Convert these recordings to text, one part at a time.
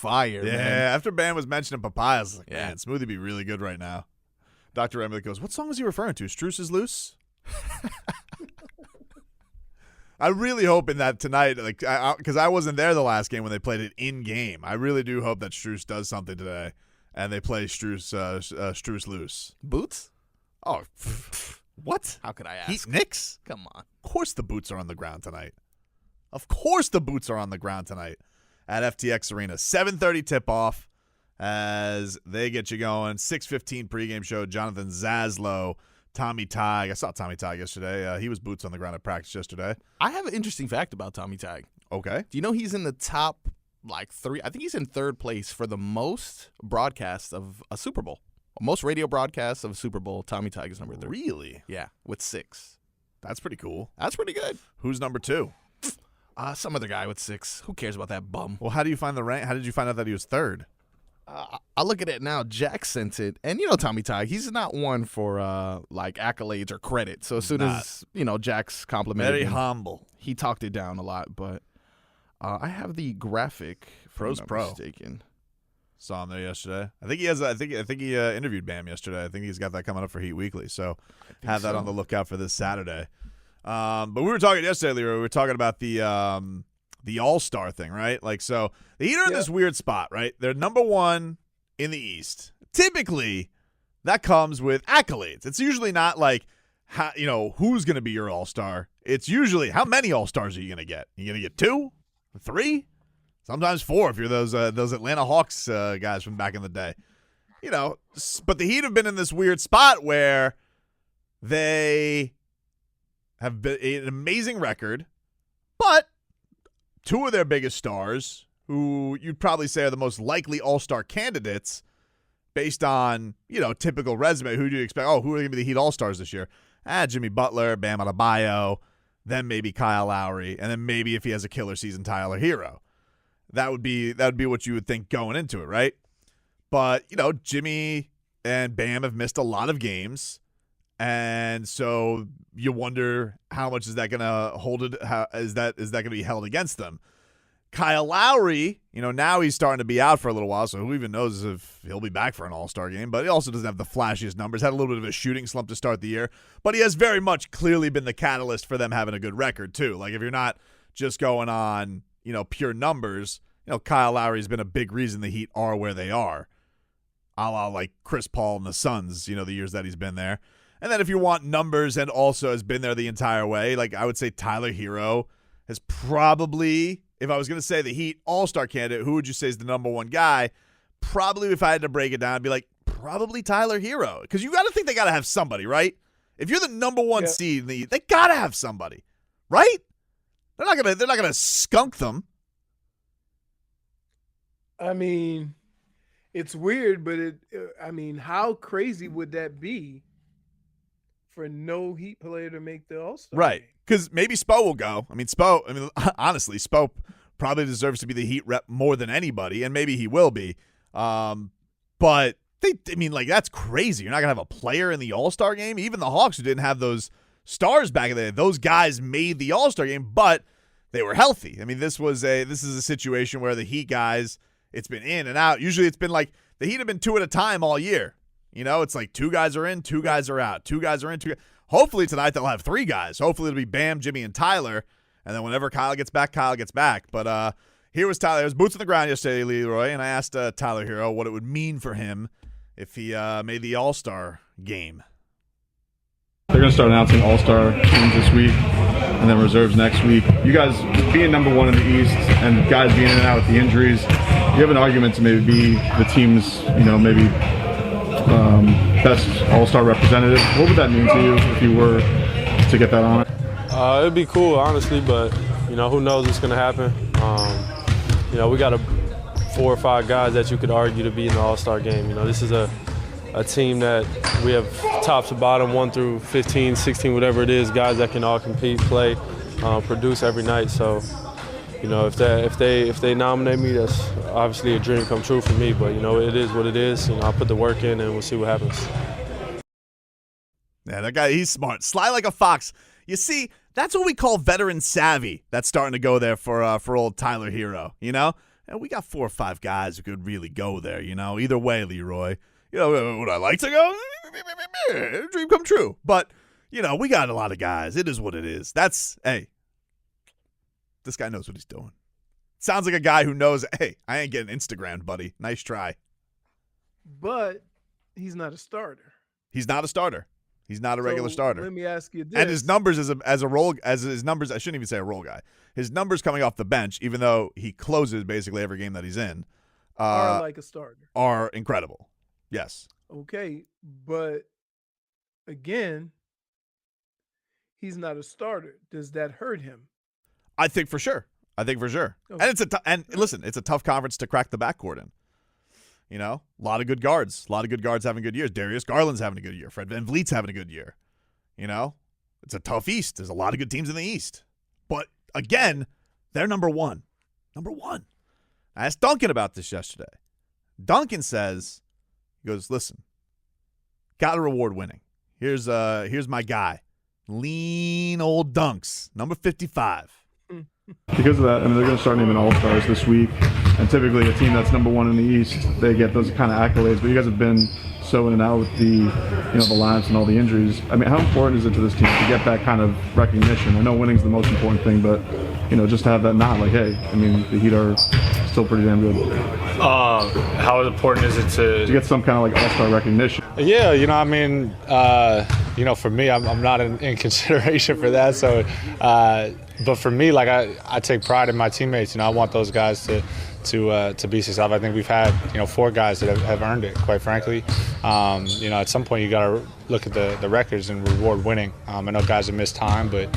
fire, Yeah, man. after Bam was mentioning papaya, I was like, man, Smoothie be really good right now. Dr. Emily goes, what song was he referring to? Struce is Loose? I'm really hoping that tonight, like, because I wasn't there the last game when they played it in game. I really do hope that Struce does something today, and they play Struce Loose. Boots? Oh, what? How could I ask? Heat Knicks? Come on. Of course the boots are on the ground tonight. Of course the boots are on the ground tonight at FTX Arena. 7:30 tip-off as they get you going. 6:15 pregame show. Jonathan Zaslow, Tommy Tighe. I saw Tommy Tighe yesterday. He was boots on the ground at practice yesterday. I have an interesting fact about Tommy Tighe. Okay. Do you know he's in the top, 3? I think he's in third place for the most broadcasts of a Super Bowl. Most radio broadcasts of a Super Bowl, Tommy Tighe is number 3. Really? Yeah, with 6. That's pretty cool. That's pretty good. Who's number 2? Some other guy with 6. Who cares about that bum? Well, how do you find the rank? How did you find out that he was 3rd? I look at it now. Jack sent it, and Tommy Tighe, he's not one for accolades or credit. So as soon as Jack's complimented very him, humble, he talked it down a lot. But I have the graphic. Pros Pro. Mistaken. Saw him there yesterday. I think he has. I think he interviewed Bam yesterday. I think he's got that coming up for Heat Weekly. So have that on the lookout for this Saturday. But we were talking yesterday, Leroy. We were talking about the All-Star thing, right? Like, so the Heat are in this weird spot, right? They're number 1 in the East. Typically, that comes with accolades. It's usually not like, who's going to be your All-Star. It's usually how many All-Stars are you going to get? You going to get 2, 3, sometimes 4 if you're those Atlanta Hawks guys from back in the day. But the Heat have been in this weird spot where they have been an amazing record, but 2 of their biggest stars, who you'd probably say are the most likely All-Star candidates based on, typical resume. Who do you expect? Oh, who are going to be the Heat All-Stars this year? Jimmy Butler, Bam Adebayo, then maybe Kyle Lowry, and then maybe if he has a killer season, Tyler Herro. That would be what you would think going into it, right? But, Jimmy and Bam have missed a lot of games, and so you wonder how much is that going to hold it? How is that going to be held against them? Kyle Lowry, now he's starting to be out for a little while, so who even knows if he'll be back for an All-Star game. But he also doesn't have the flashiest numbers. Had a little bit of a shooting slump to start the year, but he has very much clearly been the catalyst for them having a good record too. Like if you're not just going on, pure numbers, Kyle Lowry's been a big reason the Heat are where they are. A la like Chris Paul and the Suns, the years that he's been there. And then if you want numbers and also has been there the entire way, like I would say Tyler Herro has probably, if I was going to say the Heat All-Star candidate, who would you say is the number 1 guy? Probably if I had to break it down, I'd be like, probably Tyler Herro. Because you got to think they got to have somebody, right? If you're the number 1 seed in the Heat, they got to have somebody, right? They're not gonna skunk them. I mean, it's weird, but how crazy would that be for no Heat player to make the All-Star Right. game? Because maybe Spo will go. Honestly, Spo probably deserves to be the Heat rep more than anybody, and maybe he will be. But that's crazy. You're not gonna have a player in the All-Star game. Even the Hawks, who didn't have those stars back in the day, those guys made the All-Star game, but they were healthy. This is a situation where the Heat guys, it's been in and out. Usually, it's been like the Heat have been 2 at a time all year. It's like 2 guys are in, 2 guys are out, 2 guys are in, 2 guys. Hopefully tonight they'll have 3 guys. Hopefully it'll be Bam, Jimmy, and Tyler. And then whenever Kyle gets back, Kyle gets back. But here was Tyler. He was boots on the ground yesterday, Leroy, and I asked Tyler Herro what it would mean for him if he made the All-Star game. They're going to start announcing All-Star teams this week and then reserves next week. You guys being number 1 in the East and guys being in and out with the injuries, you have an argument to maybe be the team's, maybe best All-Star representative. What would that mean to you if you were to get that on it? It'd be cool, honestly, but, who knows what's going to happen. We got 4 or 5 guys that you could argue to be in the All-Star game. This is a team that we have top to bottom, 1 through 15, 16, whatever it is, guys that can all compete, play, produce every night. So, if they nominate me, that's obviously a dream come true for me. But it is what it is. I'll put the work in and we'll see what happens. Yeah, that guy, he's smart. Sly like a fox. You see, that's what we call veteran savvy. That's starting to go there for old Tyler Herro. And we got 4 or 5 guys who could really go there, Either way, Leroy. Would I like to go? Dream come true. But, we got a lot of guys. It is what it is. Hey, this guy knows what he's doing. Sounds like a guy who knows, hey, I ain't getting Instagrammed, buddy. Nice try. But he's not a starter. He's not a starter. He's not a regular starter. Let me ask you this. And his numbers as his numbers, I shouldn't even say a role guy. His numbers coming off the bench, even though he closes basically every game that he's in, are like a starter. Are incredible. Yes. Okay, but again, he's not a starter. Does that hurt him? I think for sure. Okay. And listen, it's a tough conference to crack the backcourt in. A lot of good guards. A lot of good guards having good years. Darius Garland's having a good year. Fred VanVleet's having a good year. It's a tough East. There's a lot of good teams in the East. But, again, they're number one. Number one. I asked Duncan about this yesterday. Duncan says, he goes, listen, got to reward winning. Here's my guy. Lean old Dunks, number 55. Because of that, they're going to start naming all-stars this week. And typically a team that's number one in the East, they get those kind of accolades. But you guys have been so in and out with the lineups and all the injuries. How important is it to this team to get that kind of recognition? I know winning's the most important thing, but, just to have that nod, like, hey, the Heat are still pretty damn good. How important is it to get some kind of like all-star recognition? Yeah, for me, I'm not in consideration for that. So, but for me, like I take pride in my teammates. I want those guys to be successful. I think we've had 4 guys that have earned it. Quite frankly, at some point you got to look at the records and reward winning. I know guys have missed time, but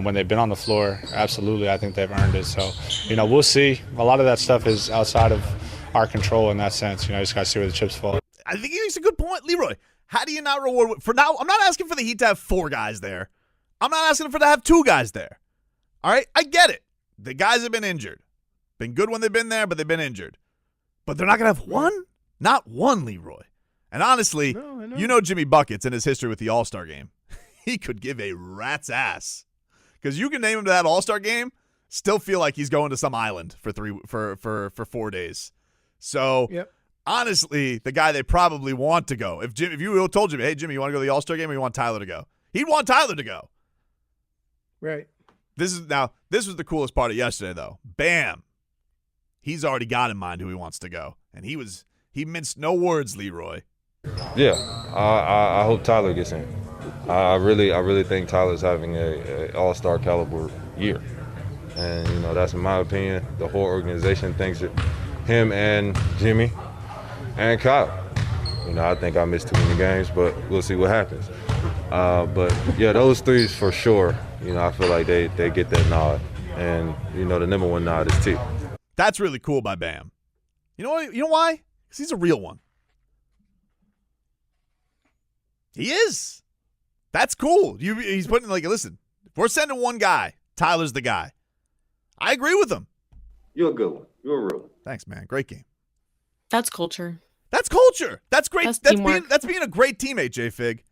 when they've been on the floor, absolutely, I think they've earned it. So, we'll see. A lot of that stuff is outside of our control in that sense. Just got to see where the chips fall. I think he makes a good point, Leroy. How do you not reward? For now, I'm not asking for the Heat to have 4 guys there. I'm not asking for to have 2 guys there. All right? I get it. The guys have been injured. Been good when they've been there, but they've been injured. But they're not going to have one? Not one, Leroy. And honestly, Jimmy Buckets and his history with the All-Star game. He could give a rat's ass. Because you can name him to that All-Star game, still feel like he's going to some island for 4 days. So, honestly, the guy they probably want to go. If you told Jimmy, hey, Jimmy, you want to go to the All-Star game or you want Tyler to go? He'd want Tyler to go. Right. This was the coolest part of yesterday, though. Bam. He's already got in mind who he wants to go. And he minced no words, Leroy. Yeah, I hope Tyler gets in. I really think Tyler's having a all-star caliber year. And, that's in my opinion. The whole organization thinks it. Him and Jimmy and Kyle. I think I missed too many games, but we'll see what happens. But, yeah, those 3 for sure. I feel like they get that nod. And, the number 1 nod is T. That's really cool by Bam. You know why? Because he's a real one. He is. That's cool. He's putting listen, if we're sending 1 guy, Tyler's the guy. I agree with him. You're a good one. You're a real one. Thanks, man. Great game. That's culture. That's culture. That's great. That's being a great teammate, J-Fig.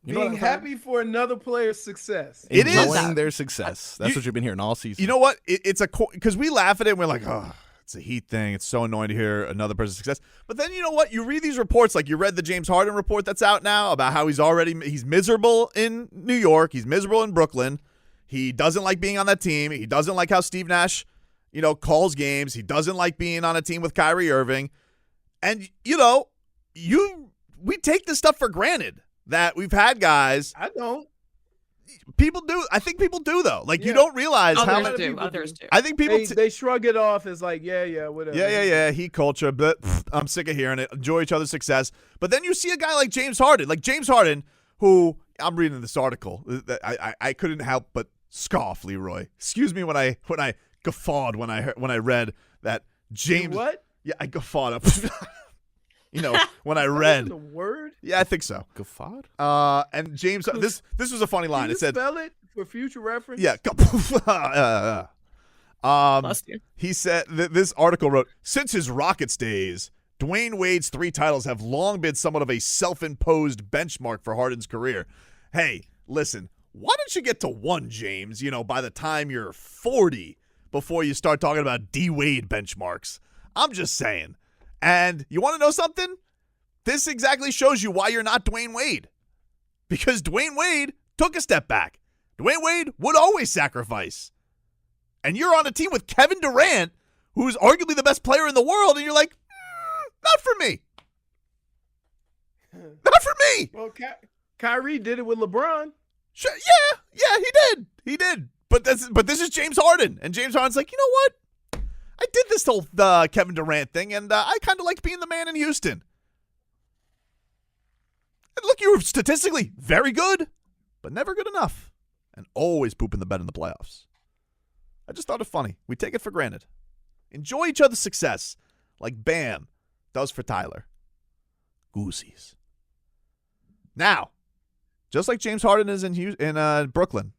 Being happy for another player's success. It is. Enjoying their success. That's what you've been hearing all season. You know what? It's because we laugh at it and we're like, oh, it's a Heat thing. It's so annoying to hear another person's success. But then you know what? You read these reports, like you read the James Harden report that's out now about how he's miserable in New York. He's miserable in Brooklyn. He doesn't like being on that team. He doesn't like how Steve Nash, calls games. He doesn't like being on a team with Kyrie Irving. And, we take this stuff for granted. That we've had guys. I don't. People do. I think people do, though. You don't realize how others do. Others do. I think people they shrug it off as like, whatever. Yeah. Heat culture, but I'm sick of hearing it. Enjoy each other's success. But then you see a guy like James Harden, who I'm reading this article. I couldn't help but scoff, Leroy. Excuse me when I guffawed when I read that James. What? Yeah, I guffawed up. When I read the word. Yeah, I think so. Guffawed? And James, this was a funny line. Can you It said, spell it for future reference? Yeah. He said this article wrote, since his Rockets days, Dwayne Wade's 3 titles have long been somewhat of a self-imposed benchmark for Harden's career. Hey, listen, why don't you get to 1, James? By the time you're 40. before you start talking about D-Wade benchmarks. I'm just saying. And you want to know something? This exactly shows you why you're not Dwayne Wade. Because Dwayne Wade took a step back. Dwayne Wade would always sacrifice. And you're on a team with Kevin Durant, who's arguably the best player in the world, and you're like, not for me. Not for me. Well, Kyrie did it with LeBron. Sure, he did. But this is James Harden, and James Harden's like, you know what? I did this whole Kevin Durant thing, and I kind of like being the man in Houston. And look, you were statistically very good, but never good enough, and always pooping the bed in the playoffs. I just thought it funny. We take it for granted. Enjoy each other's success, like Bam does for Tyler. Goosies. Now, just like James Harden is in Brooklyn,